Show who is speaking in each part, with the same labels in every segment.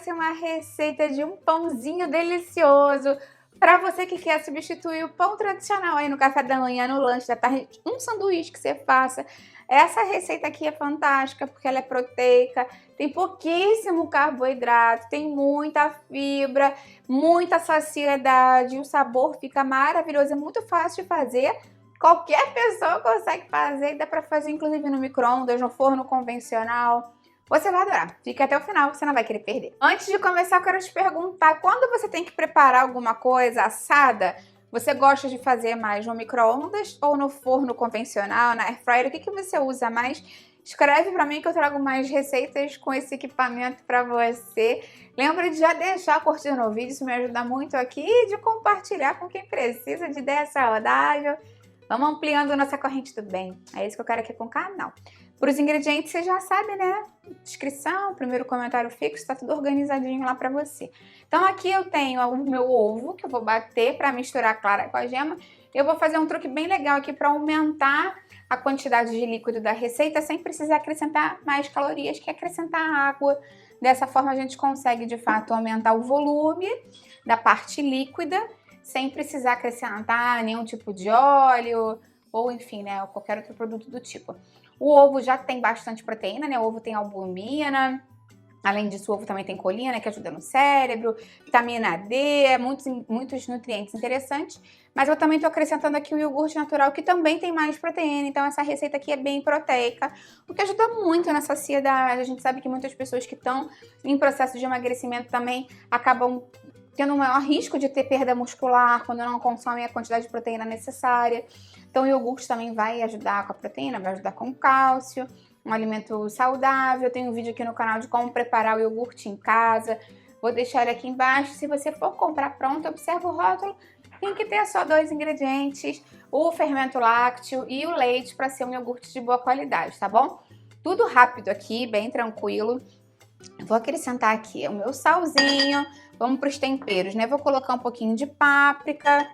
Speaker 1: trouxe uma receita de um pãozinho delicioso para você que quer substituir o pão tradicional aí no café da manhã, no lanche da tarde, um sanduíche que você faça. Essa receita aqui é fantástica porque ela é proteica, tem pouquíssimo carboidrato, tem muita fibra, muita saciedade, o sabor fica maravilhoso, é muito fácil de fazer. Qualquer pessoa consegue fazer, dá para fazer inclusive no micro-ondas, no forno convencional. Você vai adorar. Fica até o final, você não vai querer perder. Antes de começar, eu quero te perguntar, quando você tem que preparar alguma coisa assada, você gosta de fazer mais no micro-ondas ou no forno convencional, na air fryer? O que você usa mais? Escreve para mim que eu trago mais receitas com esse equipamento para você. Lembra de já deixar curtindo o vídeo, isso me ajuda muito aqui, e de compartilhar com quem precisa de ideia saudável. Vamos ampliando nossa corrente do bem. É isso que eu quero aqui com o canal. Para os ingredientes, você já sabe, né? Descrição, primeiro comentário fixo, tá tudo organizadinho lá para você. Então aqui eu tenho o meu ovo, que eu vou bater para misturar a clara com a gema. Eu vou fazer um truque bem legal aqui para aumentar a quantidade de líquido da receita sem precisar acrescentar mais calorias, que é acrescentar água. Dessa forma a gente consegue, de fato, aumentar o volume da parte líquida, sem precisar acrescentar nenhum tipo de óleo ou enfim, né, qualquer outro produto do tipo. O ovo já tem bastante proteína, né, o ovo tem albumina, além disso o ovo também tem colina, que ajuda no cérebro, vitamina D, muitos nutrientes interessantes, mas eu também estou acrescentando aqui o iogurte natural, que também tem mais proteína, então essa receita aqui é bem proteica, o que ajuda muito na saciedade. A gente sabe que muitas pessoas que estão em processo de emagrecimento também acabam tendo um maior risco de ter perda muscular quando não consomem a quantidade de proteína necessária. Então o iogurte também vai ajudar com a proteína, vai ajudar com o cálcio, um alimento saudável. Eu tenho um vídeo aqui no canal de como preparar o iogurte em casa. Vou deixar ele aqui embaixo. Se você for comprar pronto, observa o rótulo. Tem que ter só 2 ingredientes, o fermento lácteo e o leite para ser um iogurte de boa qualidade, tá bom? Tudo rápido aqui, bem tranquilo. Vou acrescentar aqui o meu salzinho. Vamos para os temperos, né? Vou colocar um pouquinho de páprica.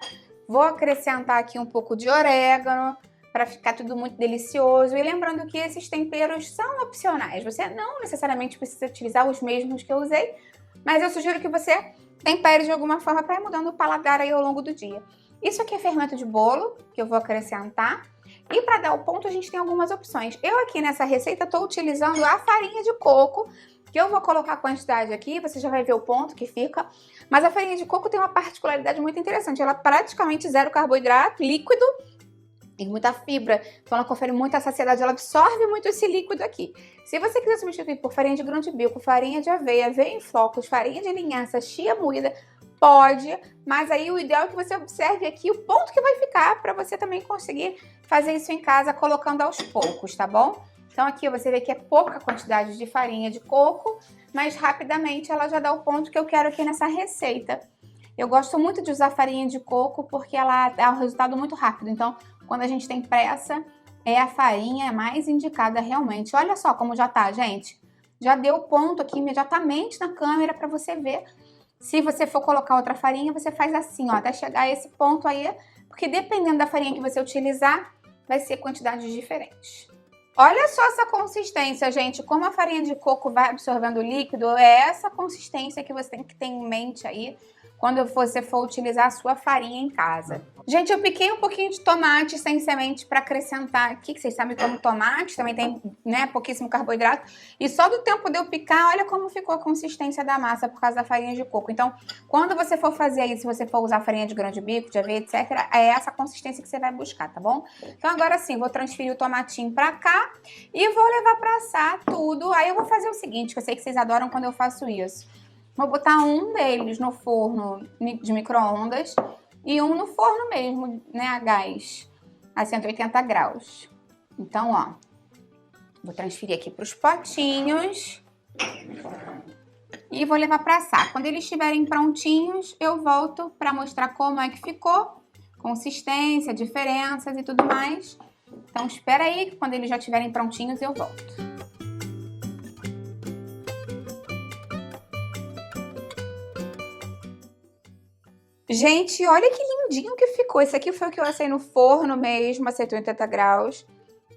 Speaker 1: Vou acrescentar aqui um pouco de orégano para ficar tudo muito delicioso. E lembrando que esses temperos são opcionais. Você não necessariamente precisa utilizar os mesmos que eu usei, mas eu sugiro que você tempere de alguma forma para ir mudando o paladar aí ao longo do dia. Isso aqui é fermento de bolo, que eu vou acrescentar. E para dar o ponto, a gente tem algumas opções. Eu aqui nessa receita estou utilizando a farinha de coco, que eu vou colocar a quantidade aqui, você já vai ver o ponto que fica. Mas a farinha de coco tem uma particularidade muito interessante. Ela é praticamente zero carboidrato, líquido e muita fibra. Então ela confere muita saciedade, ela absorve muito esse líquido aqui. Se você quiser substituir por farinha de grão de bico, farinha de aveia, aveia em flocos, farinha de linhaça, chia moída, pode. Mas aí o ideal é que você observe aqui o ponto que vai ficar para você também conseguir fazer isso em casa colocando aos poucos, tá bom? Então aqui você vê que é pouca quantidade de farinha de coco, mas rapidamente ela já dá o ponto que eu quero aqui nessa receita. Eu gosto muito de usar farinha de coco porque ela dá um resultado muito rápido. Então, quando a gente tem pressa, é a farinha mais indicada realmente. Olha só como já tá, gente. Já deu ponto aqui imediatamente na câmera para você ver. Se você for colocar outra farinha, você faz assim, ó, até chegar a esse ponto aí, porque dependendo da farinha que você utilizar, vai ser quantidades diferentes. Olha só essa consistência, gente, como a farinha de coco vai absorvendo o líquido, é essa consistência que você tem que ter em mente aí quando você for utilizar a sua farinha em casa. Gente, eu piquei um pouquinho de tomate sem semente para acrescentar aqui, que vocês sabem como tomate também tem, né, pouquíssimo carboidrato. E só do tempo de eu picar, olha como ficou a consistência da massa por causa da farinha de coco. Então, quando você for fazer aí, se você for usar farinha de grão de bico, de aveia, etc., é essa consistência que você vai buscar, tá bom? Então, agora sim, vou transferir o tomatinho para cá e vou levar para assar tudo. Aí eu vou fazer o seguinte, que eu sei que vocês adoram quando eu faço isso. Vou botar um deles no forno de micro-ondas e um no forno mesmo, né, a gás, a 180 graus. Então, ó, vou transferir aqui para os potinhos e vou levar para assar. Quando eles estiverem prontinhos, eu volto para mostrar como é que ficou, consistência, diferenças e tudo mais. Então, espera aí que quando eles já estiverem prontinhos, eu volto. Gente, olha que lindinho que ficou. Esse aqui foi o que eu assei no forno mesmo, a 180 graus.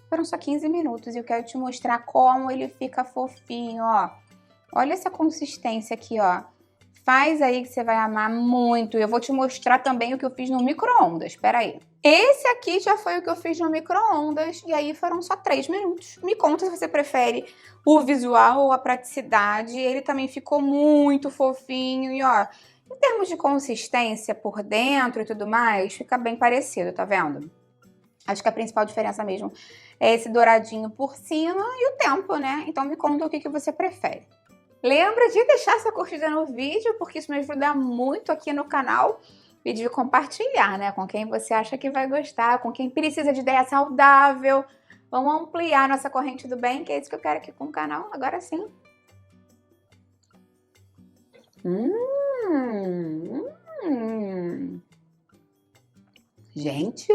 Speaker 1: Foram só 15 minutos e eu quero te mostrar como ele fica fofinho, ó. Olha essa consistência aqui, ó. Faz aí que você vai amar muito. Eu vou te mostrar também o que eu fiz no micro-ondas. Espera aí. Esse aqui já foi o que eu fiz no micro-ondas. E aí foram só 3 minutos. Me conta se você prefere o visual ou a praticidade. Ele também ficou muito fofinho. E ó, em termos de consistência por dentro e tudo mais, fica bem parecido, tá vendo? Acho que a principal diferença mesmo é esse douradinho por cima e o tempo, né? Então me conta o que você prefere. Lembra de deixar sua curtida no vídeo, porque isso me ajuda muito aqui no canal. E de compartilhar, né? Com quem você acha que vai gostar, com quem precisa de ideia saudável. Vamos ampliar nossa corrente do bem, que é isso que eu quero aqui com o canal. Agora sim. Gente,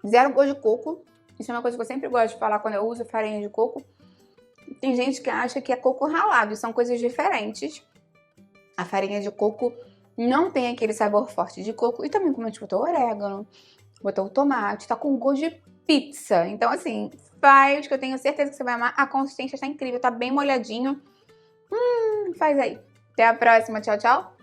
Speaker 1: zero gosto de coco. Isso é uma coisa que eu sempre gosto de falar quando eu uso farinha de coco. Tem gente que acha que é coco ralado, são coisas diferentes. A farinha de coco não tem aquele sabor forte de coco. E também como a gente botou orégano, botou o tomate, tá com gosto de pizza. Então assim, faz que eu tenho certeza que você vai amar. A consistência está incrível, tá bem molhadinho. Faz aí. Até a próxima, tchau, tchau.